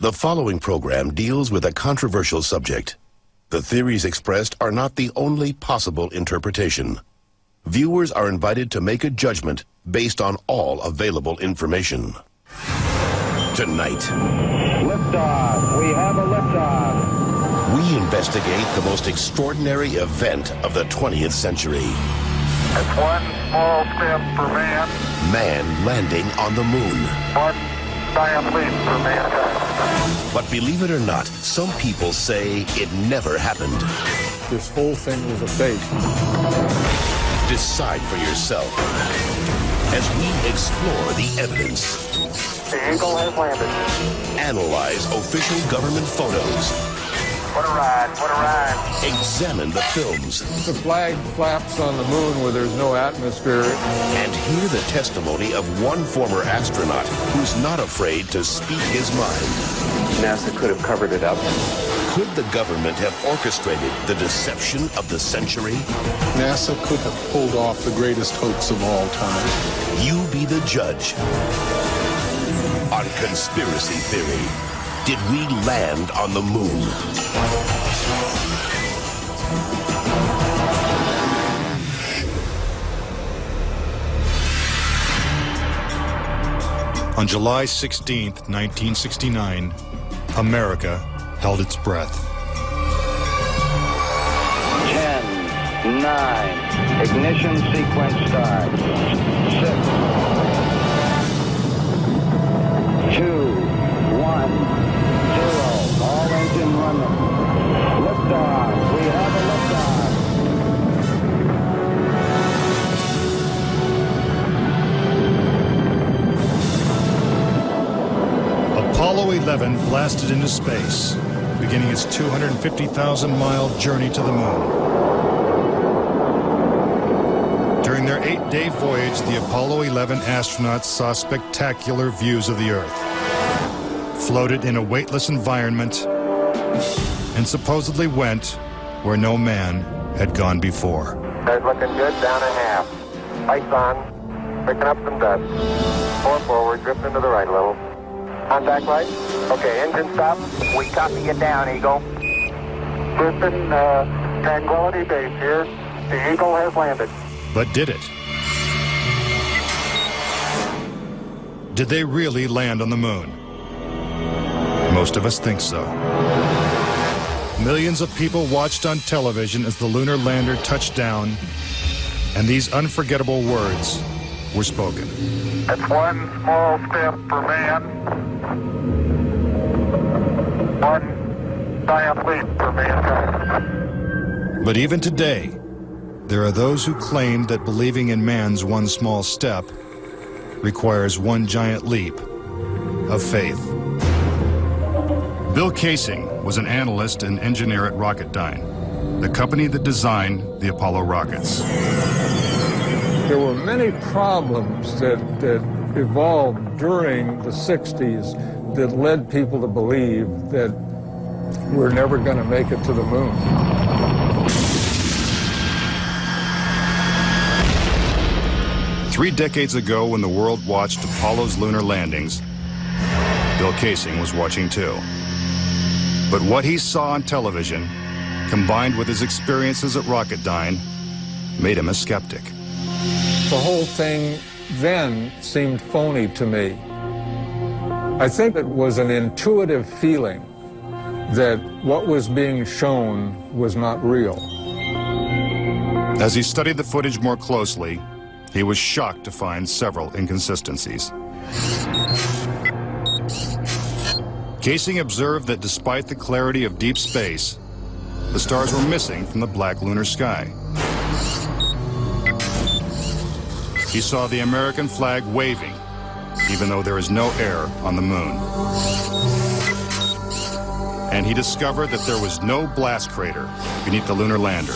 The following program deals with a controversial subject. The theories expressed are not the only possible interpretation. Viewers are invited to make a judgment based on all available information. Tonight, liftoff. We have a liftoff. We investigate the most extraordinary event of the 20th century. It's one small step for man. Man landing on the moon. One giant leap for mankind. But believe it or not, some people say it never happened. This whole thing was a fake. Decide for yourself as we explore the evidence. The Eagle has landed. Analyze official government photos. What a ride, what a ride. Examine the films. The flag flaps on the moon where there's no atmosphere. And hear the testimony of one former astronaut who's not afraid to speak his mind. NASA could have covered it up. Could the government have orchestrated the deception of the century? NASA could have pulled off the greatest hoax of all time. You be the judge. On Conspiracy Theory, did we land on the moon? On July 16th, 1969, America held its breath. 10, 9, ignition sequence start. 6, 2, 1, 0. All engine running. Liftoff. We have a liftoff. Apollo 11 blasted into space, beginning its 250,000-mile journey to the moon. During their 8-day voyage, the Apollo 11 astronauts saw spectacular views of the Earth, floated in a weightless environment, and supposedly went where no man had gone before. Guys looking good, down a half. Lights on, picking up some dust. 4 forward, drift into the right a little. Contact light. Okay, engine stop. We copy you down, Eagle. Houston, Tranquility Base here. The Eagle has landed. But did it? Did they really land on the moon? Most of us think so. Millions of people watched on television as the lunar lander touched down, and these unforgettable words were spoken. It's one small step for man, one giant leap for mankind. But even today, there are those who claim that believing in man's one small step requires one giant leap of faith. Bill Kaysing was an analyst and engineer at Rocketdyne, the company that designed the Apollo rockets. There were many problems that evolved during the 60s that led people to believe that we're never going to make it to the moon. Three decades ago, when the world watched Apollo's lunar landings, Bill Kaysing was watching too. But what he saw on television, combined with his experiences at Rocketdyne, made him a skeptic. The whole thing then seemed phony to me. I think it was an intuitive feeling that what was being shown was not real. As he studied the footage more closely, he was shocked to find several inconsistencies. Kaysing observed that despite the clarity of deep space, the stars were missing from the black lunar sky. He saw the American flag waving, even though there is no air on the moon. And he discovered that there was no blast crater beneath the lunar lander,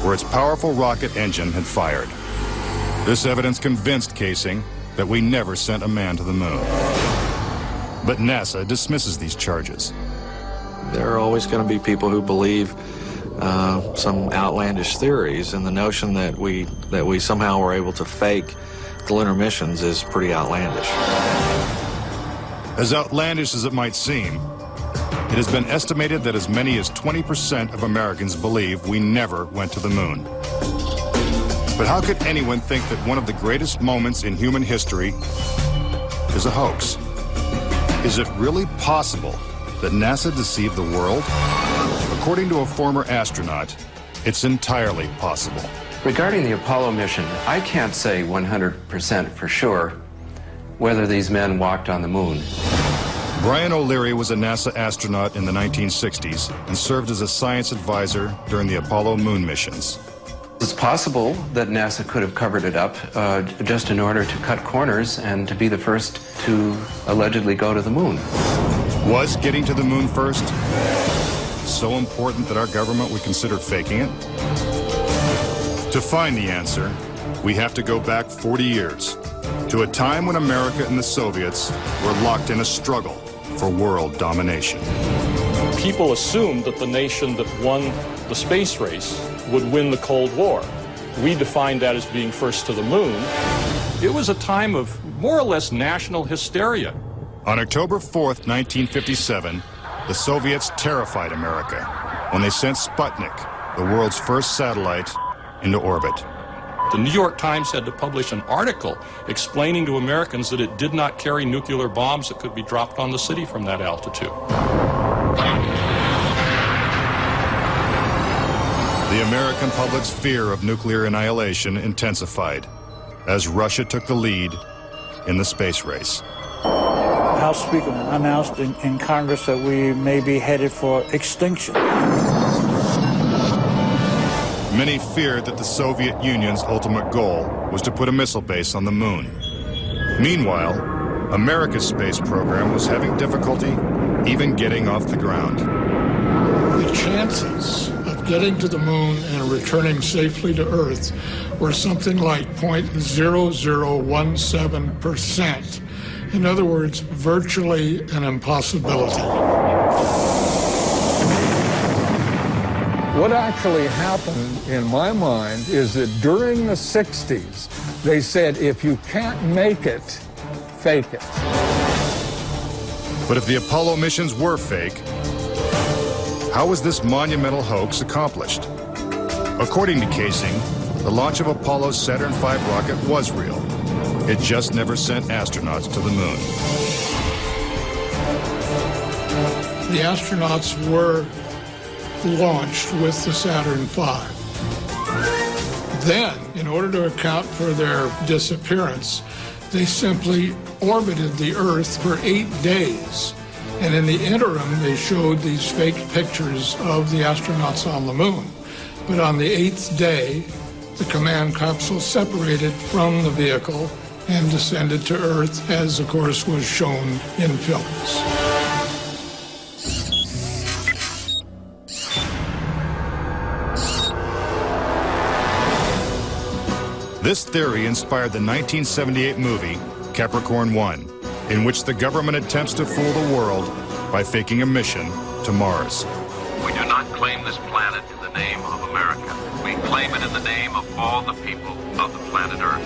where its powerful rocket engine had fired. This evidence convinced Kaysing that we never sent a man to the moon. But NASA dismisses these charges. There are always going to be people who believe some outlandish theories, and the notion that we somehow were able to fake the lunar missions is pretty outlandish. As outlandish as it might seem, it has been estimated that as many as 20% of Americans believe we never went to the moon. But how could anyone think that one of the greatest moments in human history is a hoax? Is it really possible that NASA deceived the world? According to a former astronaut, it's entirely possible. Regarding the Apollo mission, I can't say 100% for sure whether these men walked on the moon. Brian O'Leary was a NASA astronaut in the 1960s and served as a science advisor during the Apollo moon missions. It's possible that NASA could have covered it up just in order to cut corners and to be the first to allegedly go to the moon. Was getting to the moon first so important that our government would consider faking it? To find the answer, we have to go back 40 years, to a time when America and the Soviets were locked in a struggle for world domination. People assumed that the nation that won the space race would win the Cold War. We defined that as being first to the moon. It was a time of more or less national hysteria. On October 4th, 1957, the Soviets terrified America when they sent Sputnik, the world's first satellite, into orbit. The New York Times had to publish an article explaining to Americans that it did not carry nuclear bombs that could be dropped on the city from that altitude. The American public's fear of nuclear annihilation intensified as Russia took the lead in the space race. House Speaker announced in Congress that we may be headed for extinction. Many feared that the Soviet Union's ultimate goal was to put a missile base on the moon. Meanwhile, America's space program was having difficulty even getting off the ground. The chances of getting to the moon and returning safely to Earth were something like 0.0017%. In other words, virtually an impossibility. What actually happened, in my mind, is that during the 60s, they said, if you can't make it, fake it. But if the Apollo missions were fake, how was this monumental hoax accomplished? According to Casing, the launch of Apollo's Saturn V rocket was real. It just never sent astronauts to the moon. The astronauts were launched with the Saturn V. Then, in order to account for their disappearance, they simply orbited the Earth for 8 days. And in the interim, they showed these fake pictures of the astronauts on the moon. But on the 8th day, the command capsule separated from the vehicle and descended to Earth, as of course was shown in films. This theory inspired the 1978 movie Capricorn 1, in which the government attempts to fool the world by faking a mission to Mars. We do not claim this planet in the name of America. We claim it in the name of all the people of the planet Earth.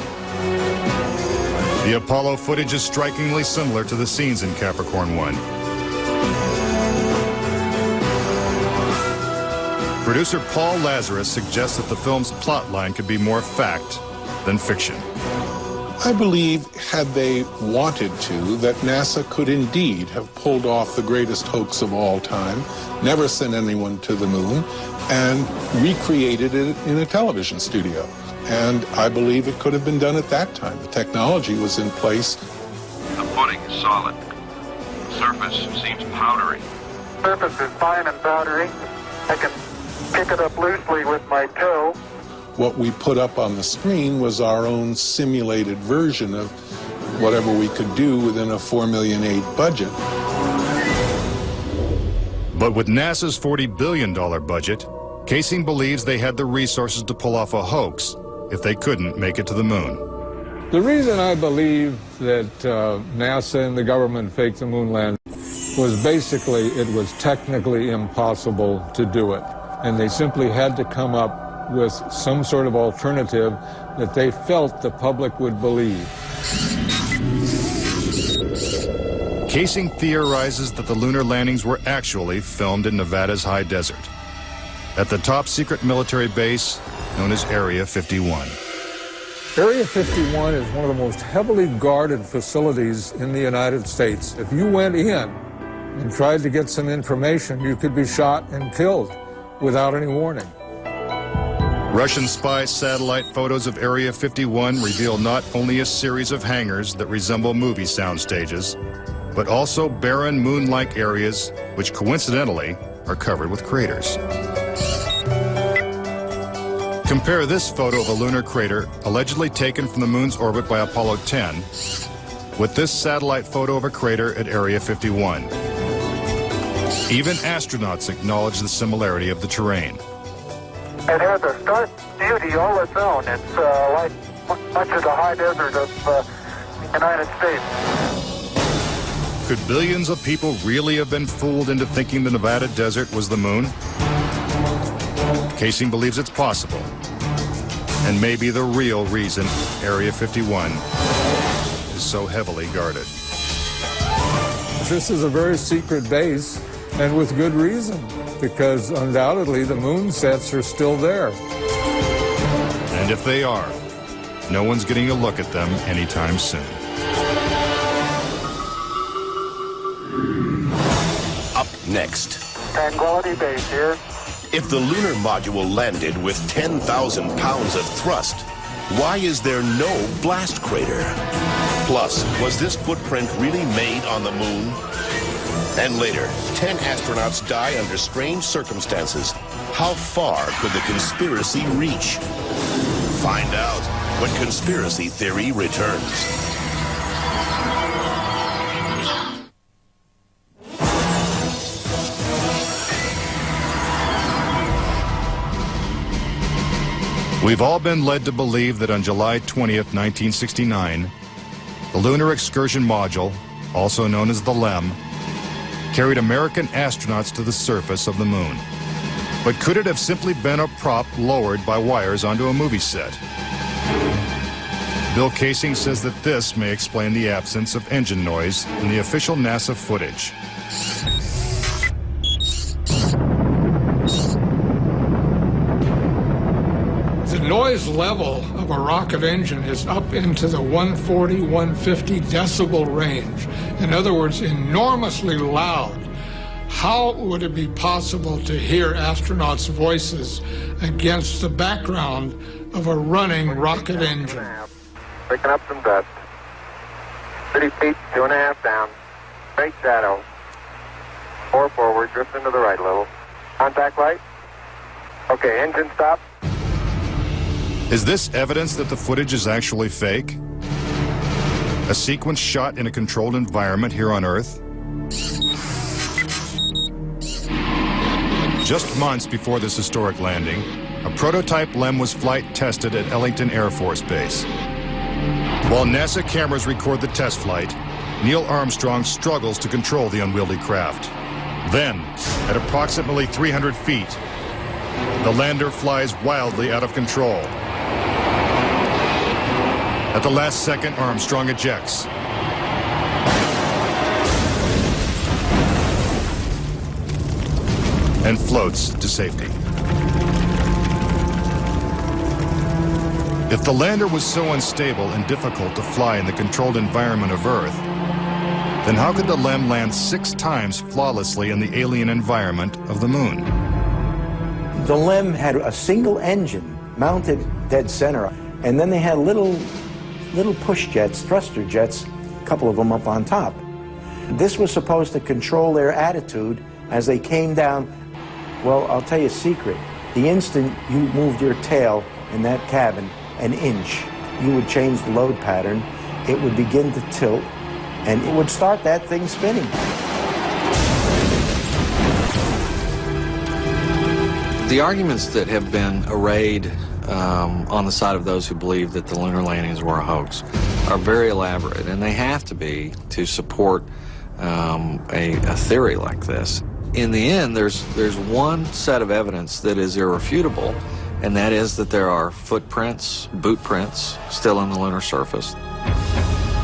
The Apollo footage is strikingly similar to the scenes in Capricorn 1. Producer Paul Lazarus suggests that the film's plotline could be more fact than fiction. I believe, had they wanted to, that NASA could indeed have pulled off the greatest hoax of all time, never sent anyone to the moon, and recreated it in a television studio. And I believe it could have been done at that time. The technology was in place. The footing is solid. The surface seems powdery. Surface is fine and powdery. I can pick it up loosely with my toe. What we put up on the screen was our own simulated version of whatever we could do within a $4.8 million budget. But with NASA's $40 billion budget, Casing believes they had the resources to pull off a hoax if they couldn't make it to the moon. The reason I believe that NASA and the government faked the moon landing was basically it was technically impossible to do it. And they simply had to come up with some sort of alternative that they felt the public would believe. Casing theorizes that the lunar landings were actually filmed in Nevada's high desert, at the top secret military base known as Area 51. Area 51 is one of the most heavily guarded facilities in the United States. If you went in and tried to get some information, you could be shot and killed without any warning. Russian spy satellite photos of Area 51 reveal not only a series of hangars that resemble movie sound stages, but also barren moon-like areas which coincidentally are covered with craters. Compare this photo of a lunar crater allegedly taken from the moon's orbit by Apollo 10 with this satellite photo of a crater at Area 51. Even astronauts acknowledge the similarity of the terrain. It has a stark beauty all its own. It's like much of the high desert of the United States. Could billions of people really have been fooled into thinking the Nevada desert was the moon? Casing believes it's possible, and maybe the real reason Area 51 is so heavily guarded. This is a very secret base, and with good reason, because undoubtedly the moon sets are still there. And if they are, no one's getting a look at them anytime soon. Up next. Tranquility Base here. If the lunar module landed with 10,000 pounds of thrust, why is there no blast crater? Plus, was this footprint really made on the moon? And later, 10 astronauts die under strange circumstances. How far could the conspiracy reach? Find out when Conspiracy Theory returns. We've all been led to believe that on July 20th, 1969, the Lunar Excursion Module, also known as the LEM, carried American astronauts to the surface of the moon. But could it have simply been a prop lowered by wires onto a movie set? Bill Casing says that this may explain the absence of engine noise in the official NASA footage. The noise level of a rocket engine is up into the 140, 150 decibel range. In other words, enormously loud. How would it be possible to hear astronauts' voices against the background of a running rocket engine? Picking up some dust. 30 feet, 2.5 down. Straight shadow. 4 forward, drift into the right a little. Contact light. Okay, engine stop. Is this evidence that the footage is actually fake? A sequence shot in a controlled environment here on Earth? Just months before this historic landing, a prototype LEM was flight tested at Ellington Air Force Base. While NASA cameras record the test flight, Neil Armstrong struggles to control the unwieldy craft. Then, at approximately 300 feet, the lander flies wildly out of control. At the last second, Armstrong ejects. And floats to safety. If the lander was so unstable and difficult to fly in the controlled environment of Earth, then how could the LEM land 6 times flawlessly in the alien environment of the moon? The LEM had a single engine mounted dead center, and then they had little push jets, thruster jets, a couple of them up on top. This was supposed to control their attitude as they came down. Well, I'll tell you a secret. The instant you moved your tail in that cabin an inch, you would change the load pattern, it would begin to tilt, and it would start that thing spinning. The arguments that have been arrayed on the side of those who believe that the lunar landings were a hoax are very elaborate, and they have to be to support a theory like this. In the end, there's one set of evidence that is irrefutable, and that is that there are footprints, boot prints, still on the lunar surface.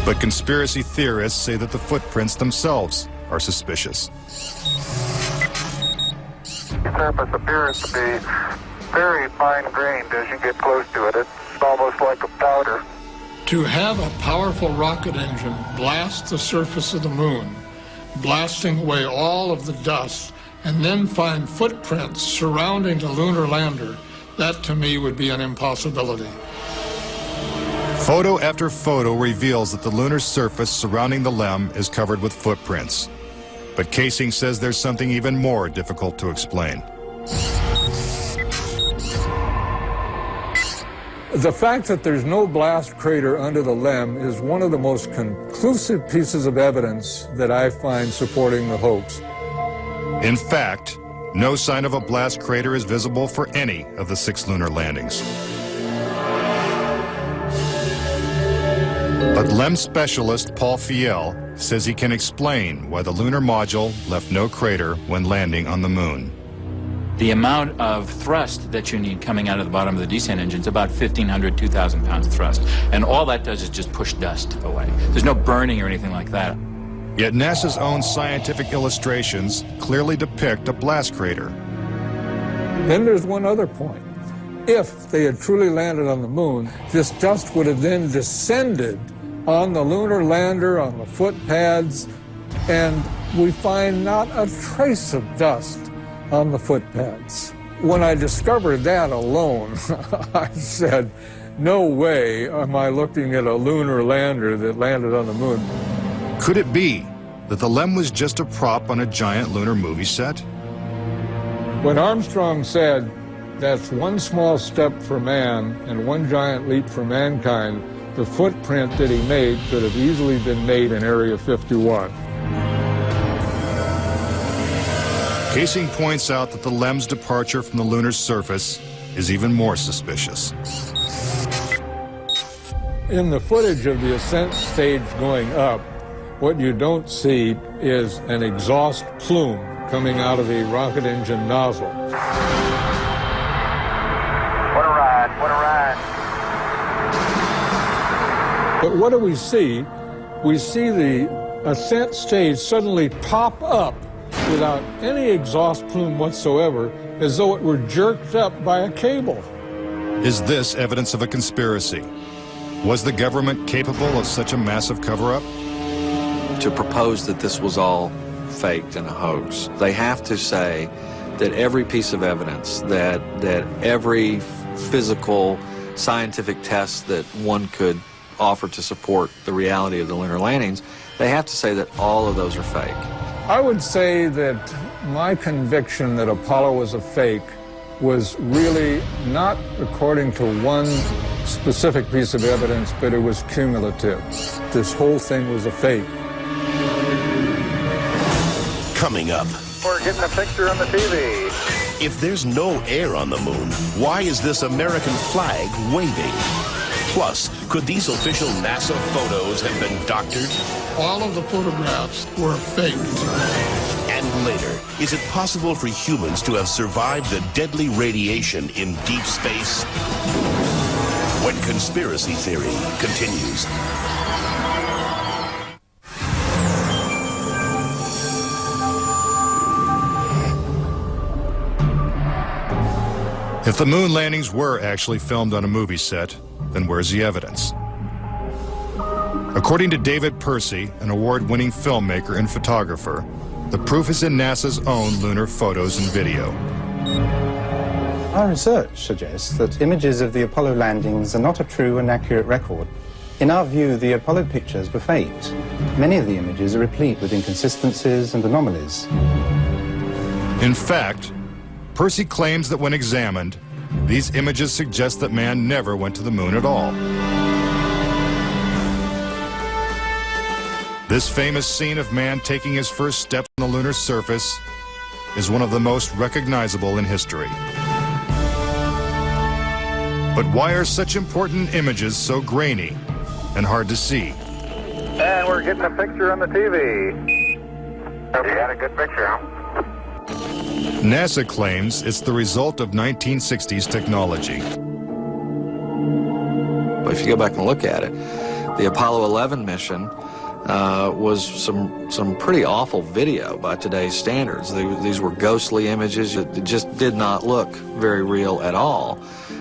But conspiracy theorists say that the footprints themselves are suspicious. The surface appears to be very fine-grained as you get close to it. It's almost like a powder. To have a powerful rocket engine blast the surface of the moon, blasting away all of the dust, and then find footprints surrounding the lunar lander, that to me would be an impossibility. Photo after photo reveals that the lunar surface surrounding the LEM is covered with footprints. But Casing says there's something even more difficult to explain. The fact that there's no blast crater under the LEM is one of the most conclusive pieces of evidence that I find supporting the hoax. In fact, no sign of a blast crater is visible for any of the 6 lunar landings. But LEM specialist Paul Fiel says he can explain why the lunar module left no crater when landing on the moon. The amount of thrust that you need coming out of the bottom of the descent engine is about 1,500, 2,000 pounds of thrust. And all that does is just push dust away. There's no burning or anything like that. Yet NASA's own scientific illustrations clearly depict a blast crater. Then there's one other point. If they had truly landed on the moon, this dust would have then descended on the lunar lander, on the foot pads, and we find not a trace of dust on the foot pads. When I discovered that alone, I said, no way am I looking at a lunar lander that landed on the moon. Could it be that the LEM was just a prop on a giant lunar movie set? When Armstrong said, that's one small step for man and one giant leap for mankind, the footprint that he made could have easily been made in Area 51. Casing points out that the LEM's departure from the lunar surface is even more suspicious. In the footage of the ascent stage going up, what you don't see is an exhaust plume coming out of the rocket engine nozzle. What a ride, what a ride. But what do we see? We see the ascent stage suddenly pop up without any exhaust plume whatsoever, as though it were jerked up by a cable. Is this evidence of a conspiracy? Was the government capable of such a massive cover-up? To propose that this was all faked and a hoax, they have to say that every piece of evidence, that every physical, scientific test that one could offer to support the reality of the lunar landings, they have to say that all of those are fake. I would say that my conviction that Apollo was a fake was really not according to one specific piece of evidence, but it was cumulative. This whole thing was a fake. Coming up. We're getting a picture on the TV. If there's no air on the moon, why is this American flag waving? Plus, could these official NASA photos have been doctored? All of the photographs were faked. And later, is it possible for humans to have survived the deadly radiation in deep space? When Conspiracy Theory continues. If the moon landings were actually filmed on a movie set, then where's the evidence? According to David Percy, an award-winning filmmaker and photographer, the proof is in NASA's own lunar photos and video. Our research suggests that images of the Apollo landings are not a true and accurate record. In our view, the Apollo pictures were faked. Many of the images are replete with inconsistencies and anomalies. In fact, Percy claims that when examined, these images suggest that man never went to the moon at all. This famous scene of man taking his first steps on the lunar surface is one of the most recognizable in history. But why are such important images so grainy and hard to see? And we're getting a picture on the TV. You got a good picture, huh? NASA claims it's the result of 1960s technology. But if you go back and look at it, The Apollo 11 mission was some pretty awful video by today's standards. These were ghostly images. It just did not look very real at all.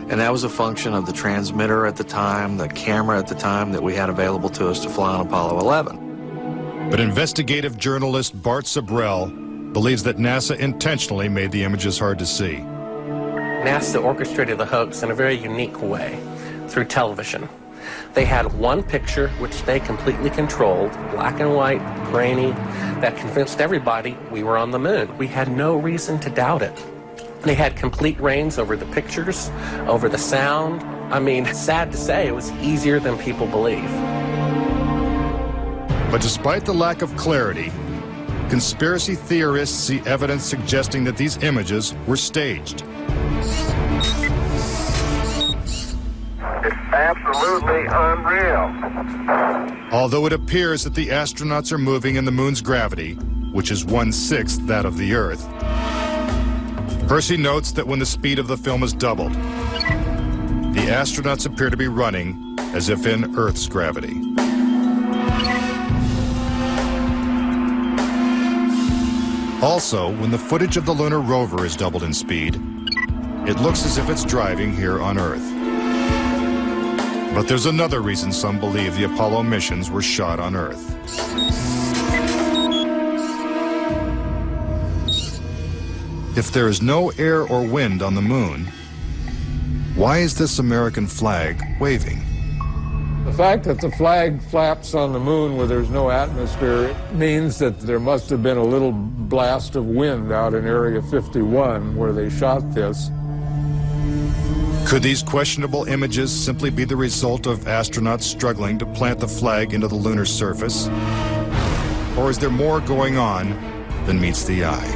And that was a function of the transmitter at the time, the camera at the time that we had available to us to fly on Apollo 11. But investigative journalist Bart Sabrell believes that NASA intentionally made the images hard to see. NASA orchestrated the hoax in a very unique way through television. They had one picture which they completely controlled, black and white, grainy, that convinced everybody we were on the moon. We had no reason to doubt it. They had complete reins over the pictures, over the sound. I mean, sad to say, it was easier than people believe. But despite the lack of clarity, conspiracy theorists see evidence suggesting that these images were staged. It's absolutely unreal. Although it appears that the astronauts are moving in the moon's gravity, which is 1/6 that of the Earth, Percy notes that when the speed of the film is doubled, the astronauts appear to be running as if in Earth's gravity. Also, when the footage of the lunar rover is doubled in speed, it looks as if it's driving here on Earth. But there's another reason some believe the Apollo missions were shot on Earth. If there is no air or wind on the moon, why is this American flag waving? The fact that the flag flaps on the moon where there's no atmosphere means that there must have been a little blast of wind out in Area 51 where they shot this. Could these questionable images simply be the result of astronauts struggling to plant the flag into the lunar surface? Or is there more going on than meets the eye?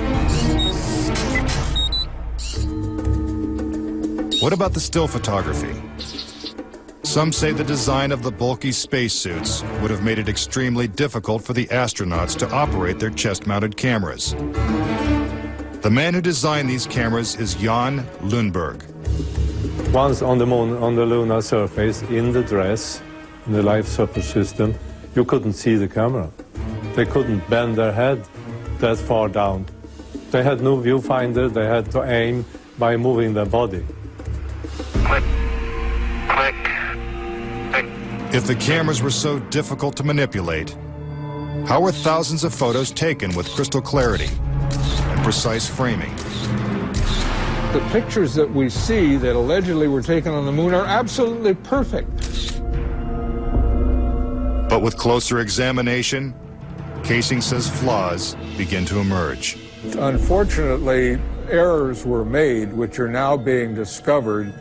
What about the still photography? Some say the design of the bulky spacesuits would have made it extremely difficult for the astronauts to operate their chest-mounted cameras. The man who designed these cameras is Jan Lundberg. Once on the moon, on the lunar surface, in the dress, in the life support system, you couldn't see the camera. They couldn't bend their head that far down. They had no viewfinder, they had to aim by moving their body. Click, click, click. If the cameras were so difficult to manipulate, how were thousands of photos taken with crystal clarity and precise framing? The pictures that we see that allegedly were taken on the moon are absolutely perfect. But with closer examination, Casing says flaws begin to emerge. Unfortunately, errors were made which are now being discovered.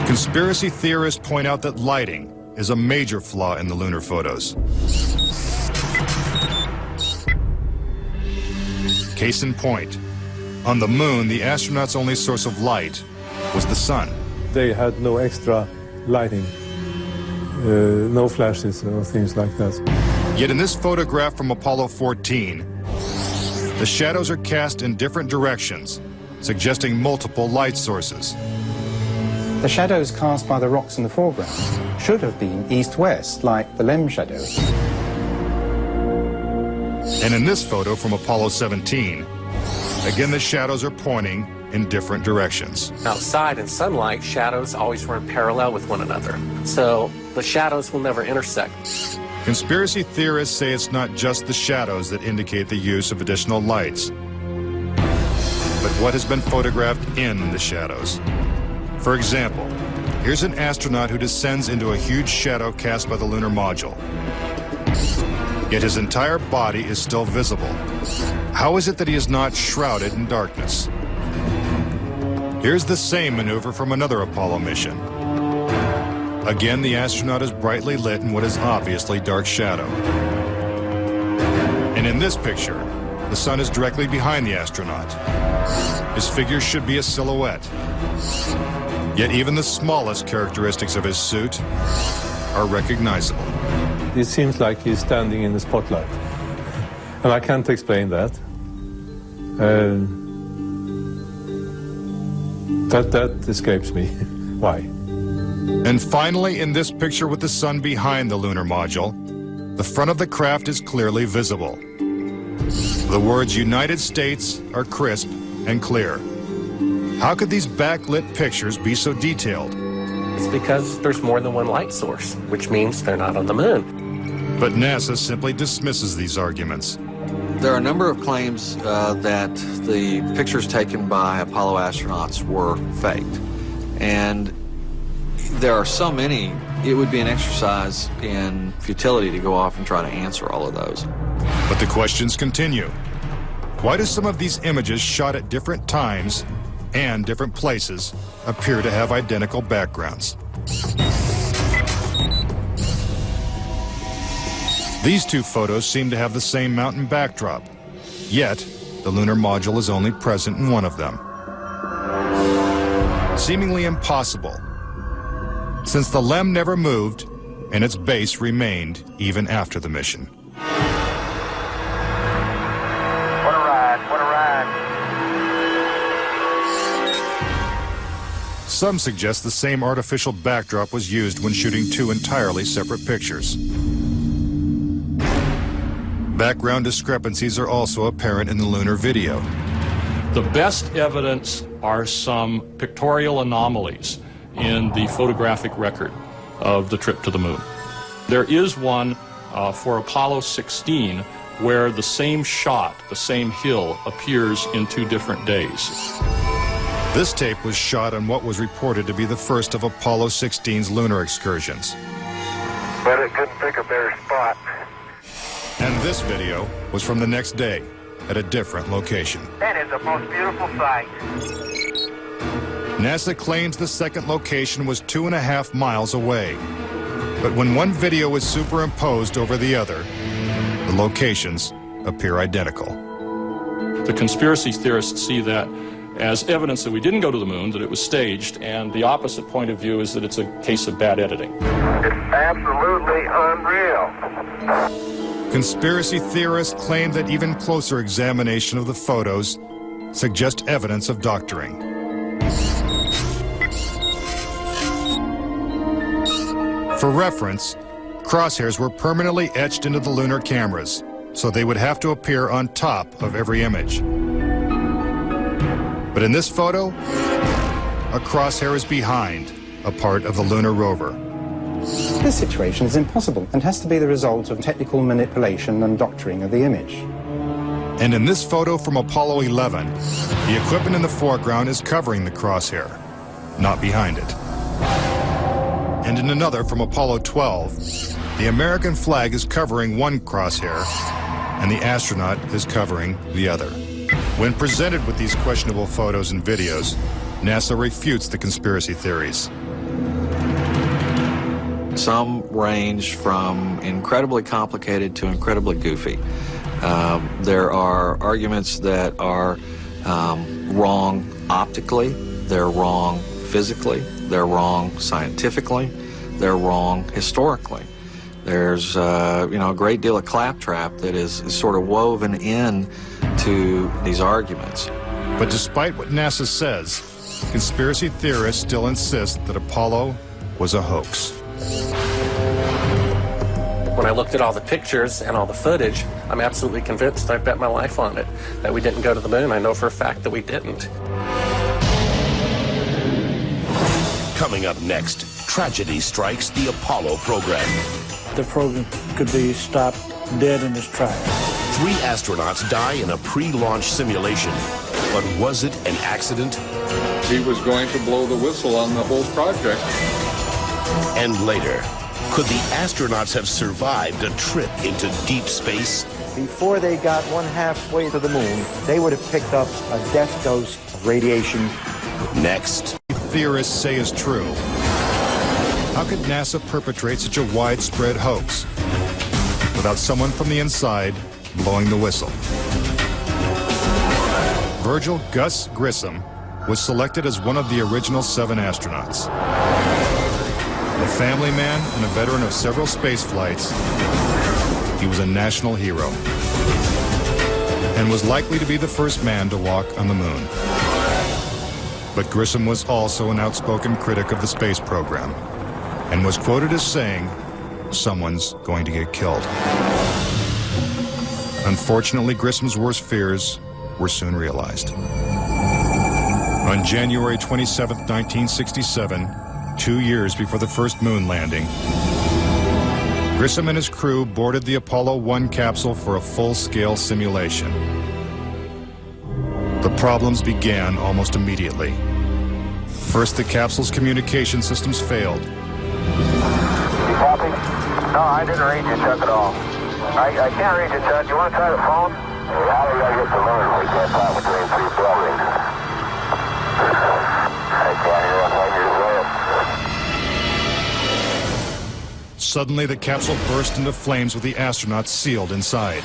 Conspiracy theorists point out that lighting is a major flaw in the lunar photos. Case in point, on the moon, the astronauts' only source of light was the sun. They had no extra lighting, no flashes or things like that. Yet in this photograph from Apollo 14, the shadows are cast in different directions, suggesting multiple light sources. The shadows cast by the rocks in the foreground should have been east-west, like the LEM shadow. And in this photo from Apollo 17, again the shadows are pointing in different directions. Outside in sunlight, shadows always run parallel with one another, so the shadows will never intersect. Conspiracy theorists say it's not just the shadows that indicate the use of additional lights, but what has been photographed in the shadows. For example, here's an astronaut who descends into a huge shadow cast by the lunar module. Yet his entire body is still visible. How is it that he is not shrouded in darkness? Here's the same maneuver from another Apollo mission. Again, the astronaut is brightly lit in what is obviously dark shadow. And in this picture, the sun is directly behind the astronaut. His figure should be a silhouette. Yet even the smallest characteristics of his suit are recognizable. It seems like he's standing in the spotlight. And I can't explain that. That escapes me. Why? And finally, in this picture with the sun behind the lunar module, the front of the craft is clearly visible. The words United States are crisp and clear. How could these backlit pictures be so detailed? It's because there's more than one light source, which means they're not on the moon. But NASA simply dismisses these arguments. There are a number of claims that the pictures taken by Apollo astronauts were faked. And there are so many, it would be an exercise in futility to go off and try to answer all of those. But the questions continue. Why do some of these images shot at different times and different places appear to have identical backgrounds? These two photos seem to have the same mountain backdrop, yet the lunar module is only present in one of them. Seemingly impossible, since the LEM never moved and its base remained even after the mission. What a ride, what a ride. Some suggest the same artificial backdrop was used when shooting two entirely separate pictures. Background discrepancies are also apparent in the lunar video. The best evidence are some pictorial anomalies in the photographic record of the trip to the moon. There is one for Apollo 16 where the same shot, the same hill, appears in 2 different days. This tape was shot on what was reported to be the first of Apollo 16's lunar excursions. But it couldn't pick a better spot. And this video was from the next day at a different location. That is the most beautiful sight. NASA claims the second location was 2.5 miles away. But when one video is superimposed over the other, the locations appear identical. The conspiracy theorists see that as evidence that we didn't go to the moon, that it was staged, and the opposite point of view is that it's a case of bad editing. It's absolutely unreal. Conspiracy theorists claim that even closer examination of the photos suggest evidence of doctoring. For reference, crosshairs were permanently etched into the lunar cameras, so they would have to appear on top of every image. But in this photo, a crosshair is behind a part of the lunar rover. This situation is impossible and has to be the result of technical manipulation and doctoring of the image. And in this photo from Apollo 11, the equipment in the foreground is covering the crosshair, not behind it. And in another from Apollo 12, the American flag is covering one crosshair, and the astronaut is covering the other. When presented with these questionable photos and videos, NASA refutes the conspiracy theories. Some range from incredibly complicated to incredibly goofy. There are arguments that are wrong optically, they're wrong physically, they're wrong scientifically, they're wrong historically. There's a great deal of claptrap that is sort of woven in to these arguments. But despite what NASA says, conspiracy theorists still insist that Apollo was a hoax. When I looked at all the pictures and all the footage, I'm absolutely convinced, I bet my life on it, that we didn't go to the moon. I know for a fact that we didn't. Coming up next, tragedy strikes the Apollo program. The program could be stopped dead in its tracks. 3 astronauts die in a pre-launch simulation. But was it an accident? He was going to blow the whistle on the whole project. And later, could the astronauts have survived a trip into deep space? Before they got 1/2 to the moon, they would have picked up a death dose of radiation. Next, theorists say is true. How could NASA perpetrate such a widespread hoax without someone from the inside blowing the whistle? Virgil Gus Grissom was selected as one of the original 7 astronauts. A family man and a veteran of several space flights, he was a national hero and was likely to be the first man to walk on the moon. But Grissom was also an outspoken critic of the space program. and was quoted as saying, "Someone's going to get killed." Unfortunately, Grissom's worst fears were soon realized. On January 27, 1967, 2 years before the first moon landing, Grissom and his crew boarded the Apollo 1 capsule for a full-scale simulation. The problems began almost immediately. First, the capsule's communication systems failed. You copy? No, I didn't read you, Chuck, at all. I can't read you, Chuck. You want to try the phone? How do I get to learn? We can't talk between 3 buildings. I can't hear what you're saying. Suddenly, the capsule burst into flames with the astronauts sealed inside.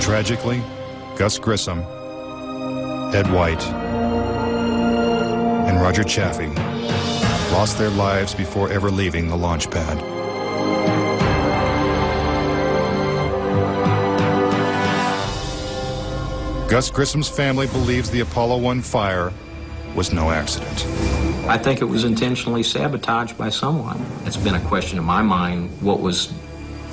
Tragically, Gus Grissom, Ed White, and Roger Chaffee lost their lives before ever leaving the launch pad. Gus Grissom's family believes the Apollo 1 fire was no accident. I think it was intentionally sabotaged by someone. It's been a question in my mind, what was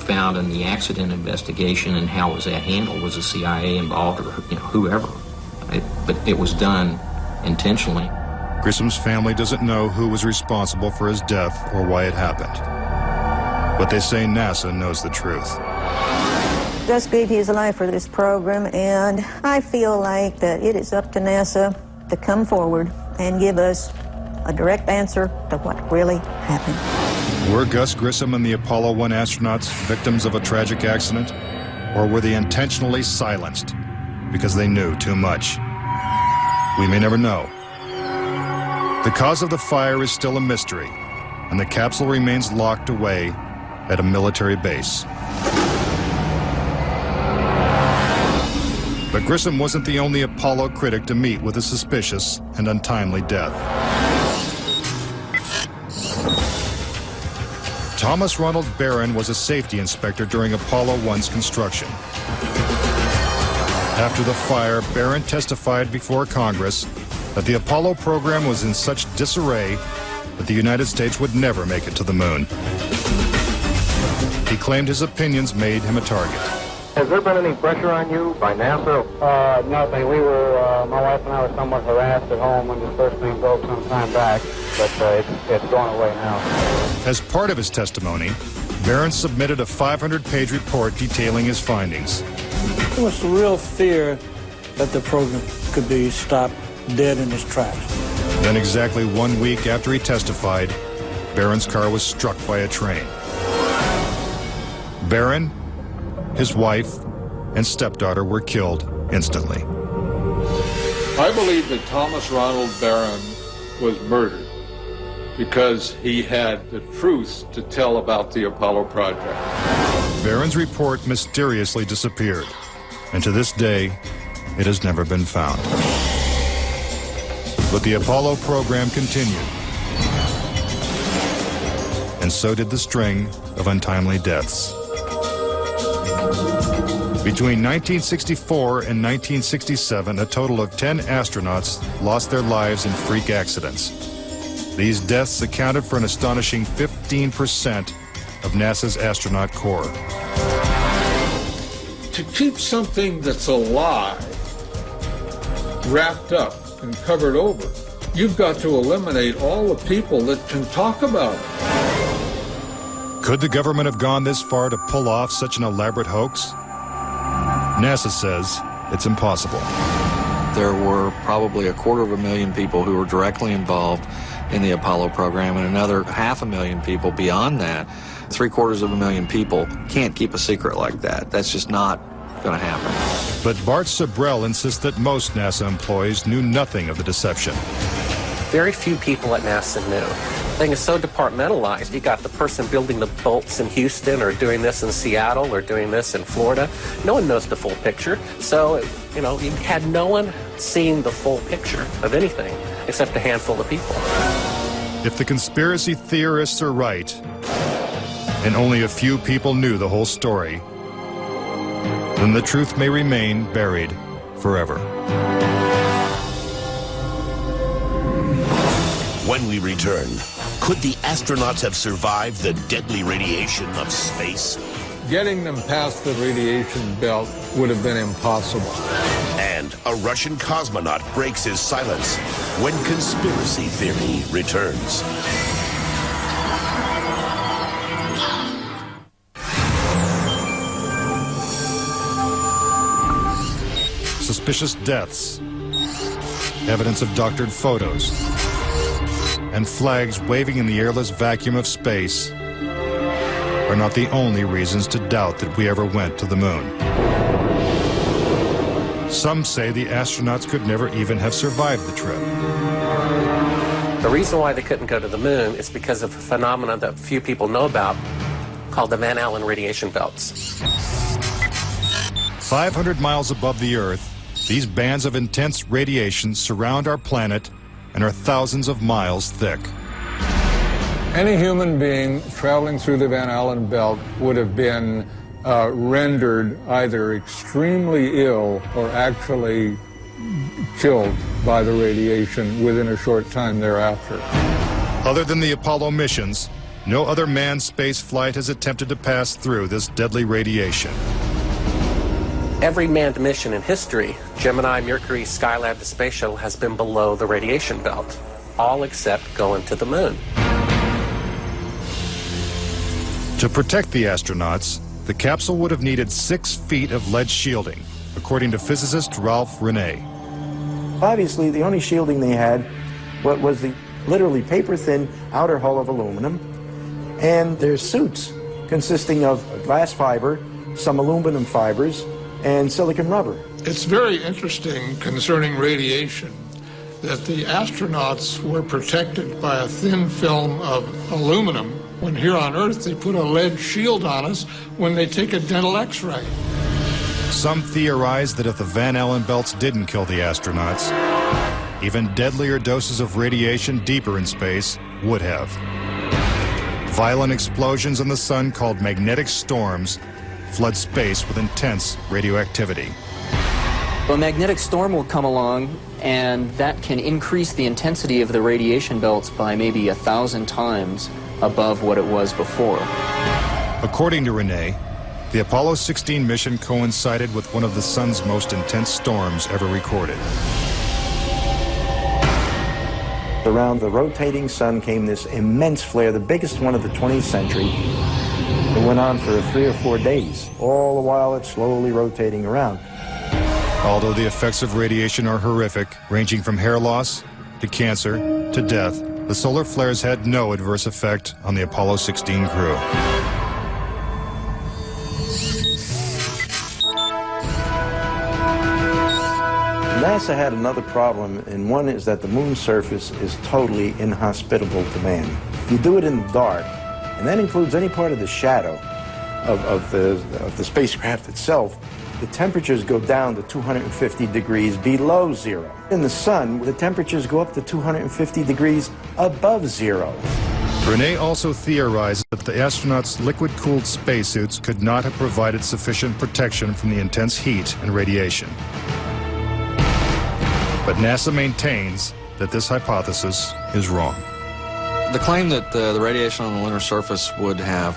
found in the accident investigation and how was that handled? Was the CIA involved or whoever? But it was done intentionally. Grissom's family doesn't know who was responsible for his death or why it happened. But they say NASA knows the truth. Gus gave his life for this program, and I feel like that it is up to NASA to come forward and give us a direct answer to what really happened. Were Gus Grissom and the Apollo 1 astronauts victims of a tragic accident? Or were they intentionally silenced because they knew too much? We may never know. The cause of the fire is still a mystery, and the capsule remains locked away at a military base. But Grissom wasn't the only Apollo critic to meet with a suspicious and untimely death. Thomas Ronald Barron was a safety inspector during Apollo 1's construction. After the fire, Barron testified before Congress that the Apollo program was in such disarray that the United States would never make it to the moon. He claimed his opinions made him a target. Has there been any pressure on you by NASA? Nothing. We were, my wife and I were somewhat harassed at home when this first thing broke some time back, but it's gone away now. As part of his testimony, Barron submitted a 500-page report detailing his findings. It was the real fear that the program could be stopped dead in its tracks. Then exactly 1 week after he testified, Barron's car was struck by a train. Barron, his wife, and stepdaughter were killed instantly. I believe that Thomas Ronald Barron was murdered because he had the truth to tell about the Apollo project. Barron's report mysteriously disappeared, and to this day, it has never been found. But the Apollo program continued, and so did the string of untimely deaths. Between 1964 and 1967, a total of 10 astronauts lost their lives in freak accidents. These deaths accounted for an astonishing 15% of NASA's astronaut corps. To keep something that's alive wrapped up and covered over, you've got to eliminate all the people that can talk about it. Could the government have gone this far to pull off such an elaborate hoax? NASA says it's impossible. There were probably 250,000 people who were directly involved in the Apollo program, and another 500,000 people beyond that. 750,000 people can't keep a secret like that. That's just not going to happen. But Bart Sabrell insists that most NASA employees knew nothing of the deception. Very few people at NASA knew. thing is so departmentalized. You got the person building the bolts in Houston, or doing this in Seattle, or doing this in Florida. No one knows the full picture. So, you know, you had no one seeing the full picture of anything except a handful of people. If the conspiracy theorists are right, and only a few people knew the whole story, then the truth may remain buried forever. When we return, could the astronauts have survived the deadly radiation of space? Getting them past the radiation belt would have been impossible. And a Russian cosmonaut breaks his silence when conspiracy theory returns. Suspicious deaths, evidence of doctored photos, and flags waving in the airless vacuum of space are not the only reasons to doubt that we ever went to the moon. Some say the astronauts could never even have survived the trip. The reason why they couldn't go to the moon is because of a phenomenon that few people know about called the Van Allen radiation belts. 500 miles above the Earth, these bands of intense radiation surround our planet and are thousands of miles thick. Any human being traveling through the Van Allen belt would have been rendered either extremely ill or actually killed by the radiation within a short time thereafter. Other than the Apollo missions, no other manned space flight has attempted to pass through this deadly radiation. Every manned mission in history, Gemini, Mercury, Skylab, the Space Shuttle, has been below the radiation belt, all except going to the moon. To protect the astronauts, the capsule would have needed 6 feet of lead shielding, according to physicist Ralph Rene. Obviously, the only shielding they had was the literally paper-thin outer hull of aluminum, and their suits consisting of glass fiber, some aluminum fibers, and silicon rubber. It's very interesting concerning radiation that the astronauts were protected by a thin film of aluminum when here on Earth they put a lead shield on us when they take a dental x-ray. Some theorize that if the Van Allen belts didn't kill the astronauts, even deadlier doses of radiation deeper in space would have. Violent explosions in the sun called magnetic storms flood space with intense radioactivity. A magnetic storm will come along, and that can increase the intensity of the radiation belts by maybe 1,000 times above what it was before. According to Rene, the Apollo 16 mission coincided with one of the sun's most intense storms ever recorded. Around the rotating sun came this immense flare, the biggest one of the 20th century. It went on for 3 or 4 days, all the while it's slowly rotating around. Although the effects of radiation are horrific, ranging from hair loss to cancer to death, the solar flares had no adverse effect on the Apollo 16 crew. NASA had another problem, and one is that the moon's surface is totally inhospitable to man. If you do it in the dark, and that includes any part of the shadow of the spacecraft itself, the temperatures go down to 250 degrees below zero. In the sun, the temperatures go up to 250 degrees above zero. Rene also theorized that the astronauts' liquid-cooled spacesuits could not have provided sufficient protection from the intense heat and radiation. But NASA maintains that this hypothesis is wrong. The claim that the radiation on the lunar surface would have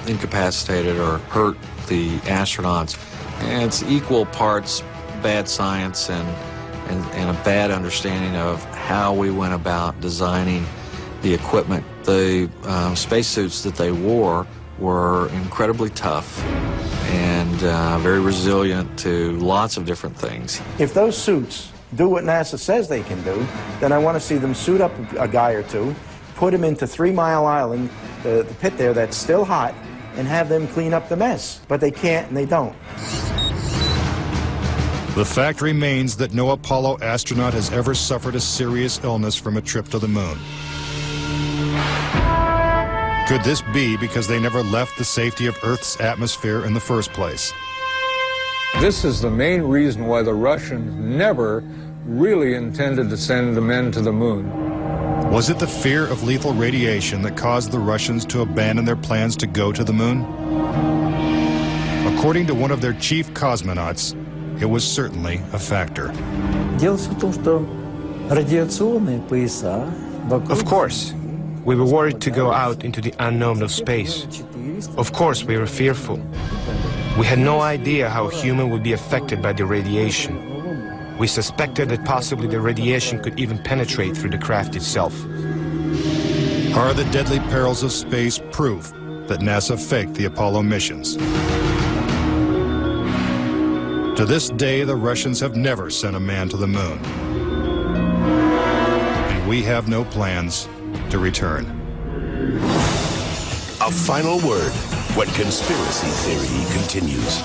incapacitated or hurt the astronauts, it's equal parts bad science and a bad understanding of how we went about designing the equipment. The spacesuits that they wore were incredibly tough and very resilient to lots of different things. If those suits do what NASA says they can do, then I want to see them suit up a guy or two, put him into 3 Mile Island, the pit there that's still hot, and have them clean up the mess. But they can't and they don't. The fact remains that no Apollo astronaut has ever suffered a serious illness from a trip to the moon. Could this be because they never left the safety of Earth's atmosphere in the first place? This is the main reason why the Russians never really intended to send the men to the moon. Was it the fear of lethal radiation that caused the Russians to abandon their plans to go to the moon? According to one of their chief cosmonauts, it was certainly a factor. Of course, we were worried to go out into the unknown of space. Of course, we were fearful. We had no idea how a human would be affected by the radiation. We suspected that possibly the radiation could even penetrate through the craft itself. Are the deadly perils of space proof that NASA faked the Apollo missions? To this day, the Russians have never sent a man to the moon. And we have no plans to return. A final word when conspiracy theory continues.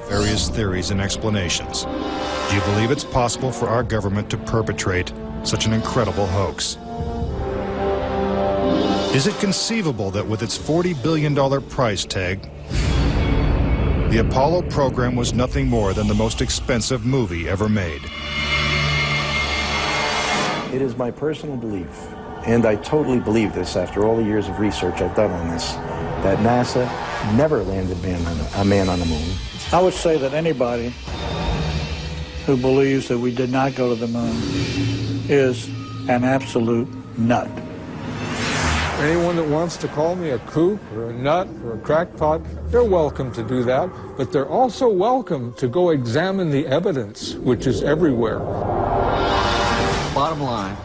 Various theories and explanations. Do you believe it's possible for our government to perpetrate such an incredible hoax? Is it conceivable that with its $40 billion price tag, the Apollo program was nothing more than the most expensive movie ever made? It is my personal belief, and I totally believe this after all the years of research I've done on this, that NASA never landed a man on the moon. I would say that anybody who believes that we did not go to the moon is an absolute nut. Anyone that wants to call me a kook or a nut or a crackpot, they're welcome to do that, but they're also welcome to go examine the evidence, which is everywhere. Bottom line,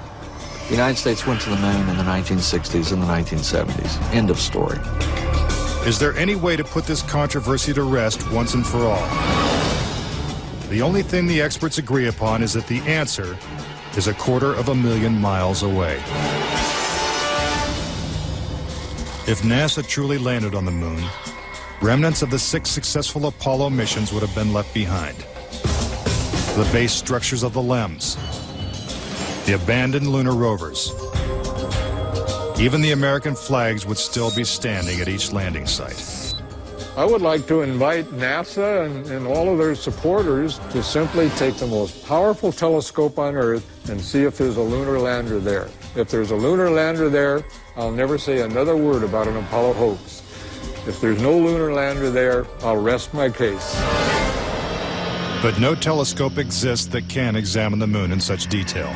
the United States went to the moon in the 1960s and the 1970s. End of story. Is there any way to put this controversy to rest once and for all? The only thing the experts agree upon is that the answer is 250,000 miles away. If NASA truly landed on the moon, remnants of the 6 successful Apollo missions would have been left behind. The base structures of the LEMs, the abandoned lunar rovers. Even the American flags would still be standing at each landing site. I would like to invite NASA and all of their supporters to simply take the most powerful telescope on Earth and see if there's a lunar lander there. If there's a lunar lander there, I'll never say another word about an Apollo hoax. If there's no lunar lander there, I'll rest my case. But no telescope exists that can examine the moon in such detail.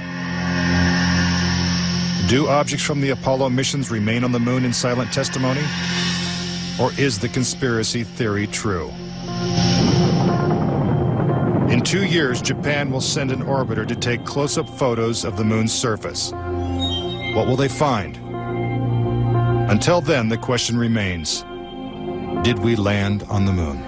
Do objects from the Apollo missions remain on the moon in silent testimony? Or is the conspiracy theory true? In 2 years, Japan will send an orbiter to take close-up photos of the moon's surface. What will they find? Until then, the question remains, did we land on the moon?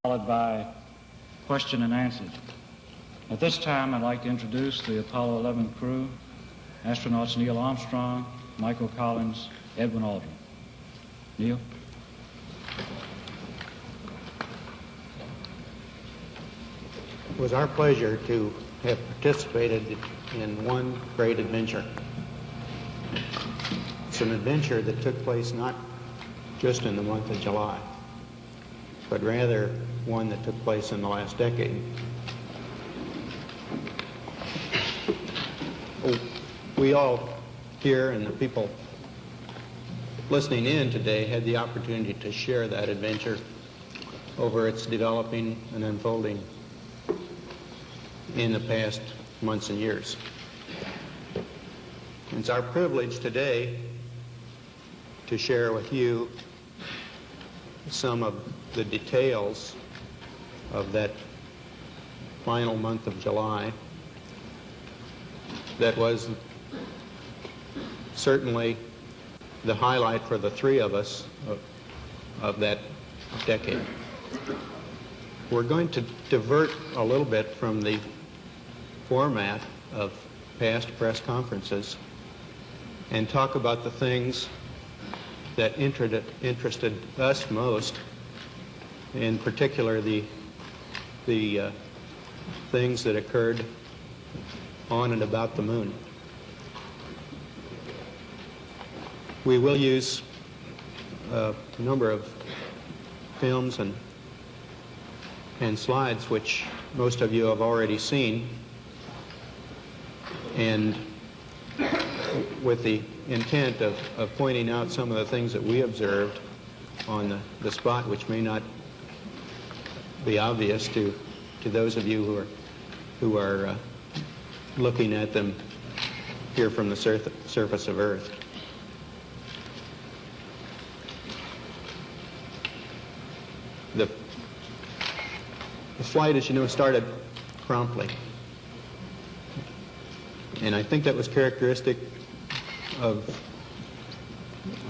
Followed by question and answers. At this time, I'd like to introduce the Apollo 11 crew, astronauts Neil Armstrong, Michael Collins, Edwin Aldrin. Neil? It was our pleasure to have participated in one great adventure. It's an adventure that took place not just in the month of July, but rather one that took place in the last decade. We all here and the people listening in today had the opportunity to share that adventure over its developing and unfolding in the past months and years. It's our privilege today to share with you some of the details of that final month of July that was certainly the highlight for the three of us of that decade. We're going to divert a little bit from the format of past press conferences and talk about the things that interested us most, in particular the things that occurred on and about the moon. We will use a number of films and slides which most of you have already seen, and with the intent of pointing out some of the things that we observed on the spot which may not be obvious to those of you who are looking at them here from the surface of Earth. The flight, as you know, started promptly. And I think that was characteristic of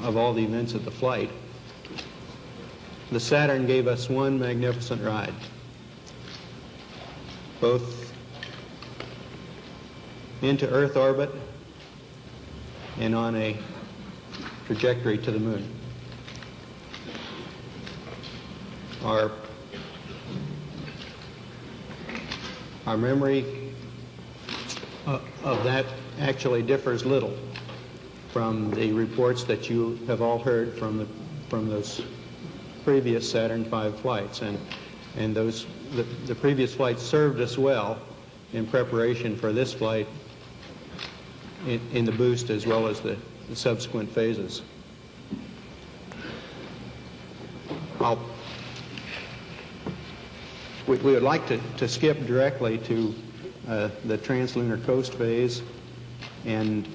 all the events of the flight. The Saturn gave us one magnificent ride, both into Earth orbit and on a trajectory to the moon. Our memory of that actually differs little from the reports that you have all heard from those previous Saturn V flights, and the previous flights served us well in preparation for this flight in the boost as well as the subsequent phases. We would like to skip directly to the translunar coast phase and